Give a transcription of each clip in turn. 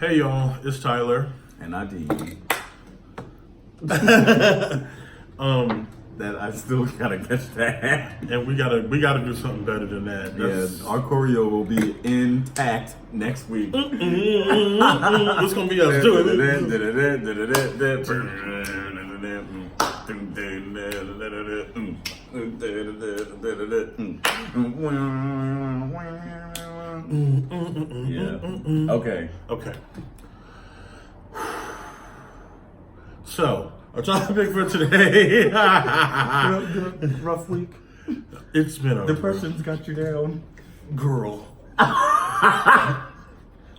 Hey y'all, it's Tyler and Ahdeem. That I still gotta catch that. and we gotta do something better than that. Yeah, our choreo will be intact next week. It's gonna be us doing Yeah. Okay. Okay. So, our topic for today. Rough week. It's been a Depression's got you down. girl.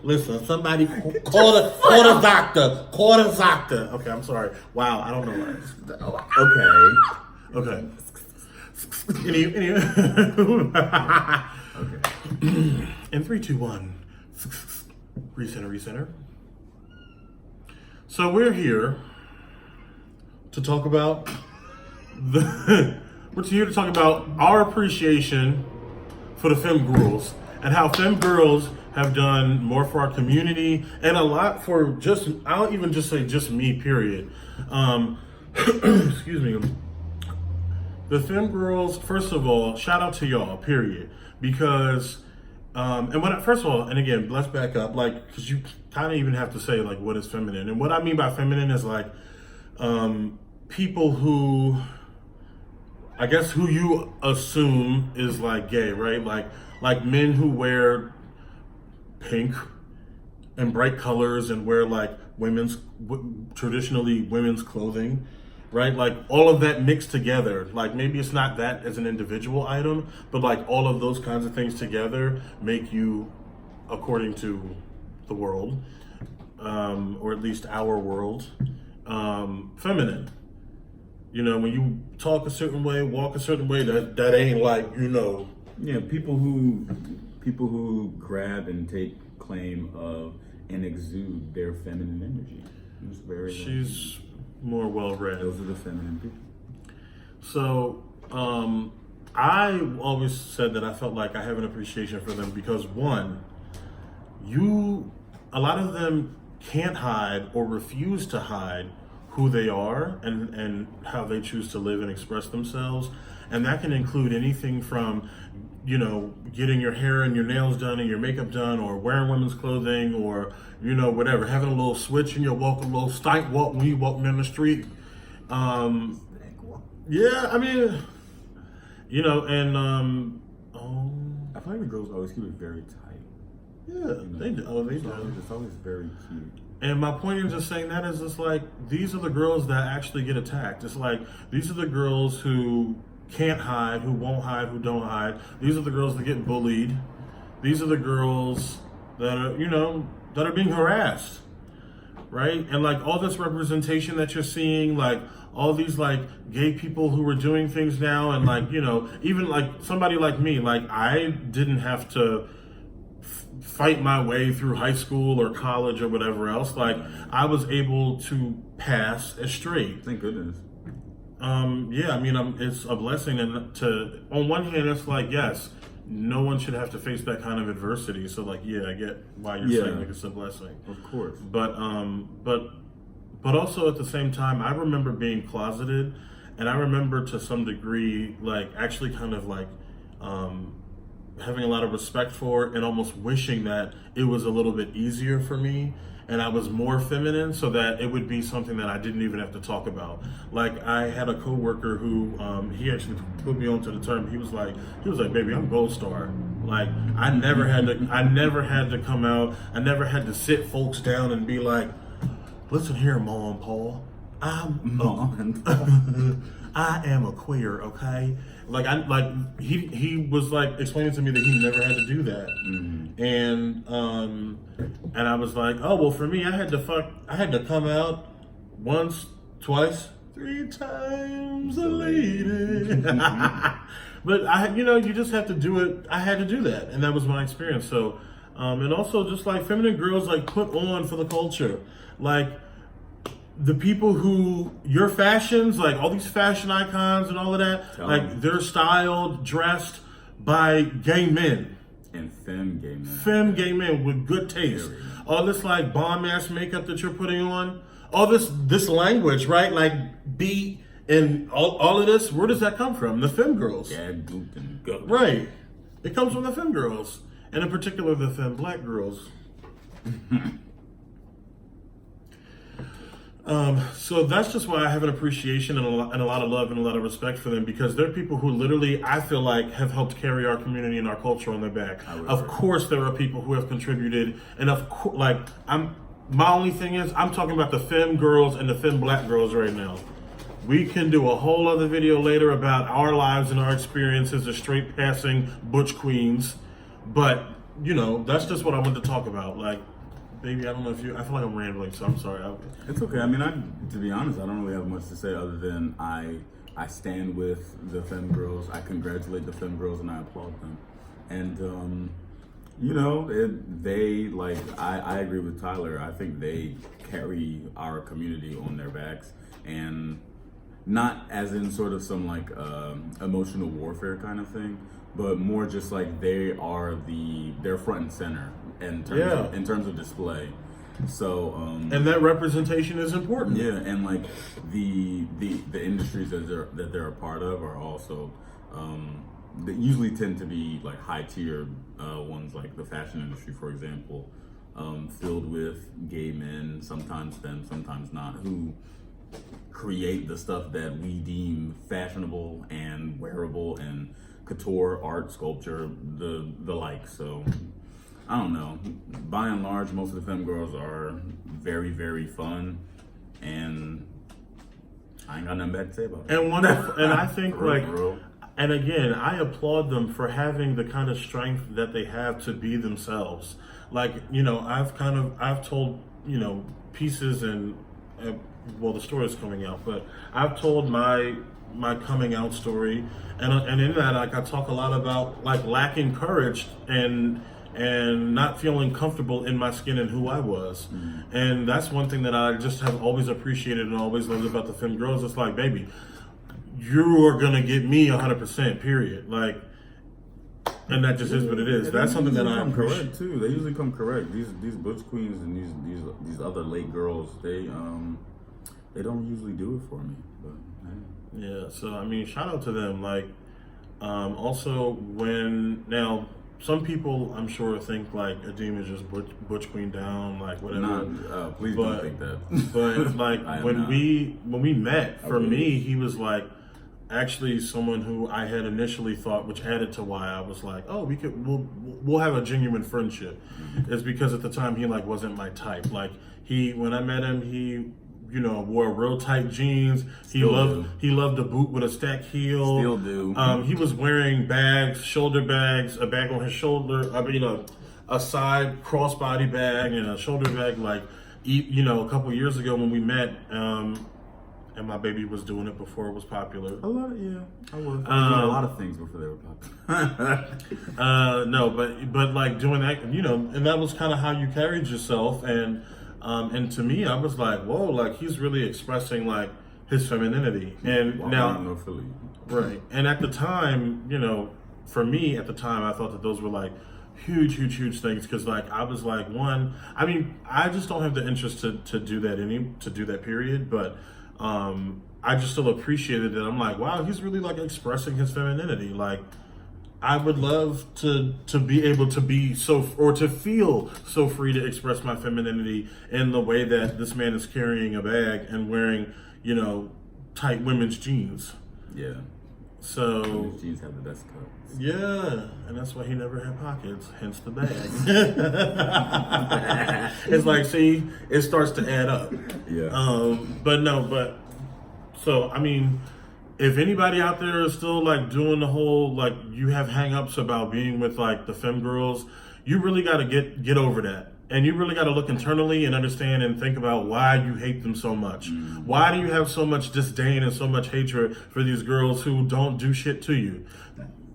Listen, somebody call the doctor. Call the doctor. Okay, I'm sorry. Wow, I don't know why. Okay. Okay. Any Okay. In 3, 2, 1. Recenter. So we're here to talk about we're here to talk about our appreciation for the FEM GWORLS and how FEM girls have done more for our community and a lot for I'll even just say just me, period. Excuse me. The FEM GWORLS, first of all, shout out to y'all, period. Because first of all, and again, let's back up, like, because you kind of even have to say, like, what is feminine? And what I mean by feminine is, like, people who, I guess, who you assume is, like, gay, right? Like men who wear pink and bright colors and wear, like, traditionally women's clothing, right? Like, all of that mixed together. Like, maybe it's not that as an individual item, but, like, all of those kinds of things together make you, according to the world, or at least our world, feminine. You know, when you talk a certain way, walk a certain way, that ain't like, you know. Yeah, people who grab and take claim of and exude their feminine energy. It's very. She's more well-read. Those are the feminine people. So, I always said that I felt like I have an appreciation for them because, one, a lot of them can't hide or refuse to hide who they are and how they choose to live and express themselves. And that can include anything from, you know, getting your hair and your nails done and your makeup done, or wearing women's clothing, or, you know, whatever, having a little switch in your walk, a little stank walk when you walking down the street. Yeah, I mean, you know, and I feel like the girls always keep it very tight. Yeah, you know, they do. Oh, they do. It's always very cute. And my point in just saying that is just like, these are the girls that actually get attacked. It's like, these are the girls who can't hide, who won't hide, who don't hide. These are the girls that get bullied. These are the girls that are, you know, that are being harassed, right? And like all this representation that you're seeing, like all these like gay people who are doing things now, and like, you know, even like somebody like me, like I didn't have to fight my way through high school or college or whatever else. Like I was able to pass as straight. Thank goodness. Yeah, I mean, it's a blessing, and on one hand, it's like, yes, no one should have to face that kind of adversity. So, like, yeah, I get why you're saying like it's a blessing, of course. But also at the same time, I remember being closeted, and I remember to some degree, like, actually kind of like having a lot of respect for and almost wishing that it was a little bit easier for me and I was more feminine, so that it would be something that I didn't even have to talk about. Like I had a coworker who he actually put me onto the term. He was like, baby, I'm gold star. Like I never had to come out. I never had to sit folks down and be like, listen here, Mom and Paul. I am a queer, okay? Like he was like explaining to me that he never had to do that. Mm-hmm. And I was like, oh well, for me, I had to come out once, twice, 3 times a lady. But you just have to do it. I had to do that, and that was my experience. So, and also just like feminine girls like put on for the culture, like the people who your fashions, like all these fashion icons and all of that, they're styled, dressed by gay men. And femme gay men. Femme gay men with good taste. all this like bomb ass makeup that you're putting on, all this language, right? Like beat and all of this. Where does that come from? The femme girls, Gag, goop, and go. right? It comes from the femme girls, and in particular the femme black girls. So that's just why I have an appreciation and a lot of love and a lot of respect for them, because they're people who literally, I feel like, have helped carry our community and our culture on their back. Of course, there are people who have contributed, and of course, like my only thing is, I'm talking about the femme girls and the femme black girls right now. We can do a whole other video later about our lives and our experiences as straight passing butch queens, but you know, that's just what I wanted to talk about. Like, baby, I don't know if I feel like I'm rambling, so I'm sorry. It's okay. I mean, to be honest, I don't really have much to say other than I stand with the femme girls. I congratulate the femme girls and I applaud them. And, you know, I agree with Tyler. I think they carry our community on their backs, and not as in sort of some like emotional warfare kind of thing, but more just like they're front and center in terms of display. So and that representation is important. Yeah, and like the industries that they're a part of are also that usually tend to be like high tier ones, like the fashion industry, for example, filled with gay men, sometimes them, sometimes not, who create the stuff that we deem fashionable and wearable and couture, art, sculpture, the like. So I don't know. By and large, most of the femme girls are very, very fun, and I ain't got nothing bad to say about it. And wonderful. And I think real. And again, I applaud them for having the kind of strength that they have to be themselves. Like, you know, I've told, you know, pieces and well, the story is coming out, but I've told my coming out story, and in that, like, I talk a lot about like lacking courage and not feeling comfortable in my skin and who I was. And that's one thing that I just have always appreciated and always loved about the femme girls. It's like, baby, you are gonna get me 100%, period. Like, and that just is what it is. That's something that I appreciate correct too. They usually come correct. These butch queens and these other late girls, they don't usually do it for me. But yeah, so I mean, shout out to them. Like, also now some people I'm sure think like Ahdeem is just butch queen down, like whatever. Please don't think that. But like when we met, for me, he was like actually someone who I had initially thought, which added to why I was like, oh, we'll have a genuine friendship. Is because at the time he like wasn't my type. Like when I met him, he, you know, wore real tight jeans. He loved a boot with a stacked heel. Still do. He was wearing bags, shoulder bags, a bag on his shoulder. I mean, a side crossbody bag and a shoulder bag. Like, you know, a couple years ago when we met, and my baby was doing it before it was popular. I was doing a lot of things before they were popular. No, but like doing that, you know, and that was kind of how you carried yourself, and to me, I was like, whoa, like he's really expressing like his femininity. And now, right. And at the time, you know, for me at the time, I thought that those were like huge things, because like I was like, one, I mean, I just don't have the interest to do that period, but I just still appreciated it. I'm like, wow, he's really like expressing his femininity. Like, I would love to be able to be to feel so free to express my femininity in the way that this man is carrying a bag and wearing, you know, tight women's jeans. Yeah. So women's jeans have the best cuts. Yeah, and that's why he never had pockets, hence the bag. It's like, see, it starts to add up. Yeah. So I mean, if anybody out there is still like doing the whole like you have hang-ups about being with like the femme girls, you really got to get over that, and you really got to look internally and understand and think about why you hate them so much. Why do you have so much disdain and so much hatred for these girls who don't do shit to you?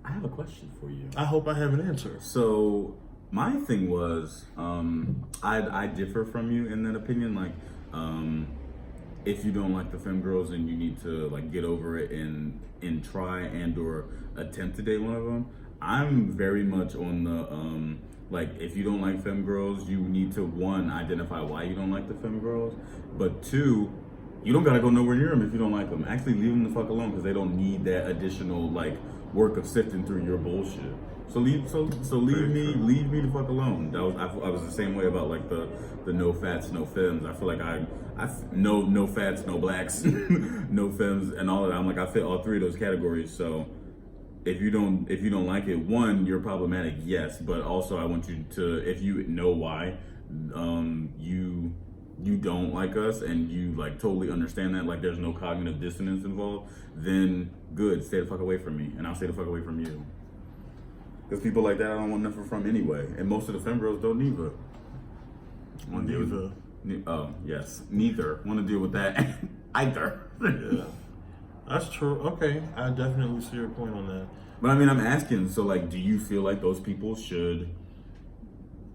I have a question for you. I hope I have an answer. So my thing was, I differ from you in that opinion. Like, if you don't like the femme girls and you need to like get over it and try and or attempt to date one of them, I'm very much on Like, if you don't like femme girls, you need to, one, identify why you don't like the femme girls, but two, you don't gotta go nowhere near them if you don't like them. Actually, leave them the fuck alone, because they don't need that additional like work of sifting through your bullshit. So leave me the fuck alone. I was the same way about like the no fats, no femmes. I feel like I no fats, no blacks, no femmes, and all of that. I'm like, I fit all three of those categories. So if you don't like it, one, you're problematic, yes, but also I want you to, if you know why you don't like us and you like totally understand that, like there's no cognitive dissonance involved, then good, stay the fuck away from me, and I'll stay the fuck away from you. Because people like that I don't want nothing from anyway, and most of the femme girls don't neither. Neither want to deal with that either. Yeah. That's true. Okay, I definitely see your point on that. But I mean, I'm asking, so like, do you feel like those people should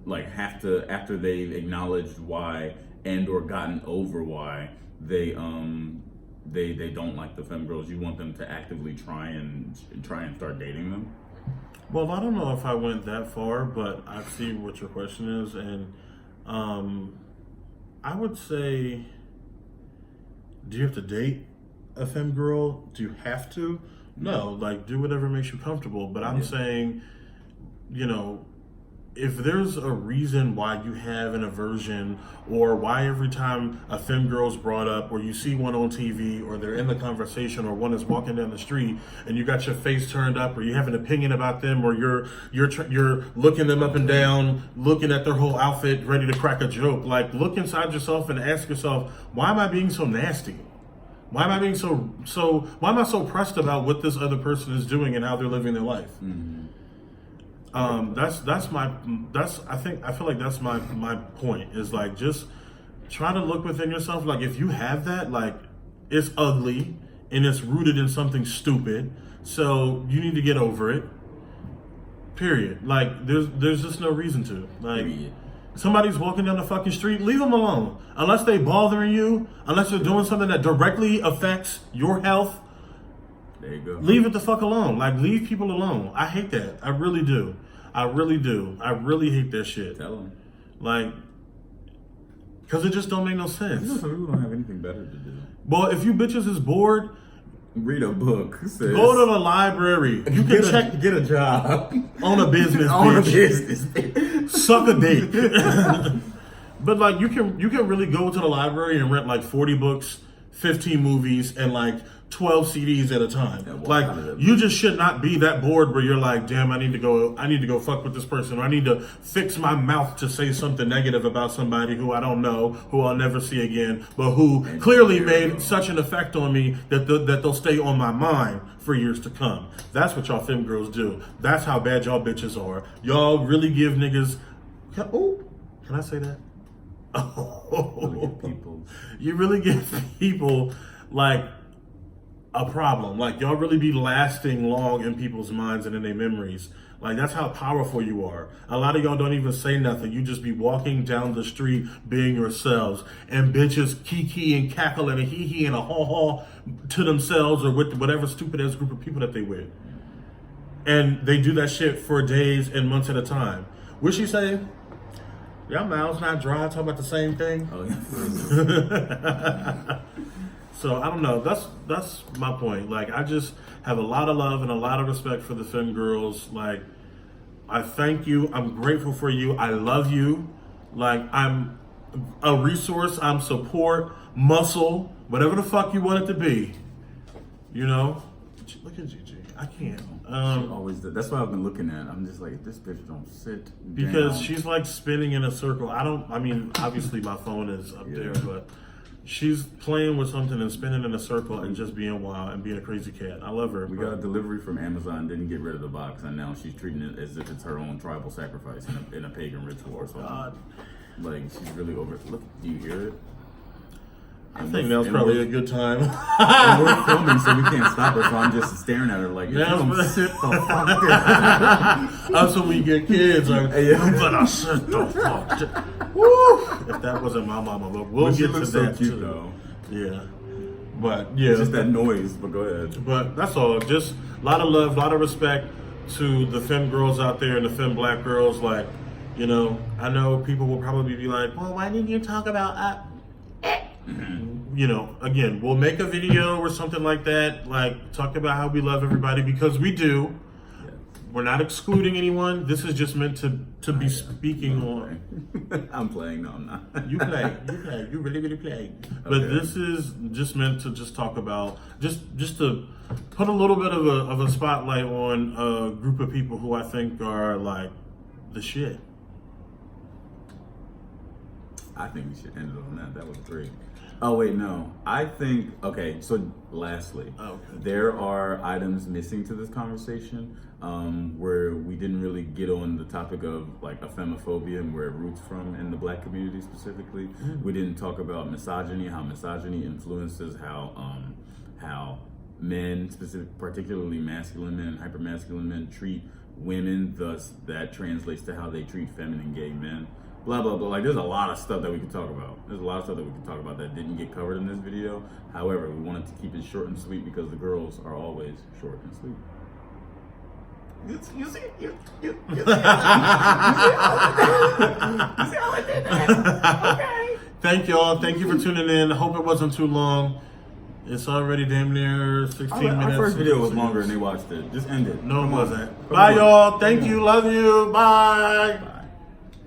like have to, after they've acknowledged why and or gotten over why they don't like the femme girls, you want them to actively try and start dating them? Well, I don't know if I went that far, but I see what your question is, and I would say, do you have to date a femme girl? Do you have to? No, like do whatever makes you comfortable. But I'm saying, you know, if there's a reason why you have an aversion, or why every time a femme girl's brought up, or you see one on TV, or they're in the conversation, or one is walking down the street and you got your face turned up, or you have an opinion about them, or you're looking them up and down, looking at their whole outfit, ready to crack a joke, like look inside yourself and ask yourself, why am I being so nasty? Why am I being why am I so pressed about what this other person is doing and how they're living their life? Mm-hmm. I feel like that's my point, is like, just try to look within yourself. Like, if you have that, like, it's ugly and it's rooted in something stupid, so you need to get over it, period. Like, there's just no reason to, like, somebody's walking down the fucking street, leave them alone. Unless they bothering you, unless they're doing something that directly affects your health, there you go. Leave it the fuck alone. Like, leave people alone. I hate that. I really do. I really do. I really hate that shit. Tell them. Like, because it just don't make no sense. You know, some people don't have anything better to do. Well, if you bitches is bored, read a book. Sis. Go to the library. You can get a job. On a business. On a business. Suck a dick. But like, you can really go to the library and rent like 40 books, 15 movies, and like 12 CDs at a time. Like, you just should not be that bored where you're like, damn, I need to go fuck with this person, or I need to fix my mouth to say something negative about somebody who I don't know, who I'll never see again, but who clearly made such an effect on me that they'll stay on my mind for years to come. That's what y'all femme girls do. That's how bad y'all bitches are. Y'all really give niggas, can I say that? You really give people like a problem. Like, y'all really be lasting long in people's minds and in their memories. Like, that's how powerful you are. A lot of y'all don't even say nothing. You just be walking down the street being yourselves, and bitches kiki and cackle and a hee-hee and a haw-haw to themselves, or with whatever stupid ass group of people that they with. And they do that shit for days and months at a time. What she say? Y'all mouths not dry, talking about the same thing? Oh, yeah. So I don't know. That's my point. Like, I just have a lot of love and a lot of respect for the femme girls. Like, I thank you. I'm grateful for you. I love you. Like, I'm a resource. I'm support, muscle, whatever the fuck you want it to be. You know? Look at Gigi. I can't. Always. That's what I've been looking at. I'm just like, this bitch don't sit because down. She's like spinning in a circle. I mean, obviously my phone is up there, but she's playing with something and spinning in a circle and just being wild and being a crazy cat. I love her. We got a delivery from Amazon, didn't get rid of the box, and now she's treating it as if it's her own tribal sacrifice in a pagan ritual or something. God. Like, she's really over it. Look, do you hear it? I think now's probably a good time. And we're filming, so we can't stop her, so I'm just staring at her like, sit the fuck down. That's when we get kids. Like, you better sit the fuck down. Woo! If that wasn't my mama, but we'll get to that cute, too. Though. Yeah. But, yeah. It's just that noise, but go ahead. But that's all. Just a lot of love, a lot of respect to the femme girls out there and the femme black girls. Like, You know, I know people will probably be like, well, why didn't you talk about you know, again, we'll make a video or something like that, like talk about how we love everybody, because we do. We're not excluding anyone. This is just meant to be speaking on. I'm playing. No, I'm not. You play. You really play. But this is just meant to just talk about, just to put a little bit of a spotlight on a group of people who I think are like the shit. I think we should end it on that. That was great. Oh wait, no. I think so lastly, there are items missing to this conversation where we didn't really get on the topic of like effemophobia and where it roots from in the Black community specifically. We didn't talk about misogyny, how misogyny influences how men, particularly masculine men, hypermasculine men, treat women, thus that translates to how they treat feminine gay men. Blah, blah, blah. Like, there's a lot of stuff that we could talk about. There's a lot of stuff that we could talk about that didn't get covered in this video. However, we wanted to keep it short and sweet because the girls are always short and sweet. You see how I did that? Okay. Thank y'all. Thank you for tuning in. I hope it wasn't too long. It's already damn near 16 minutes. Our first video was longer and they watched it. Just end it. No, it wasn't. Bye, y'all. Thank you. Love you. Bye.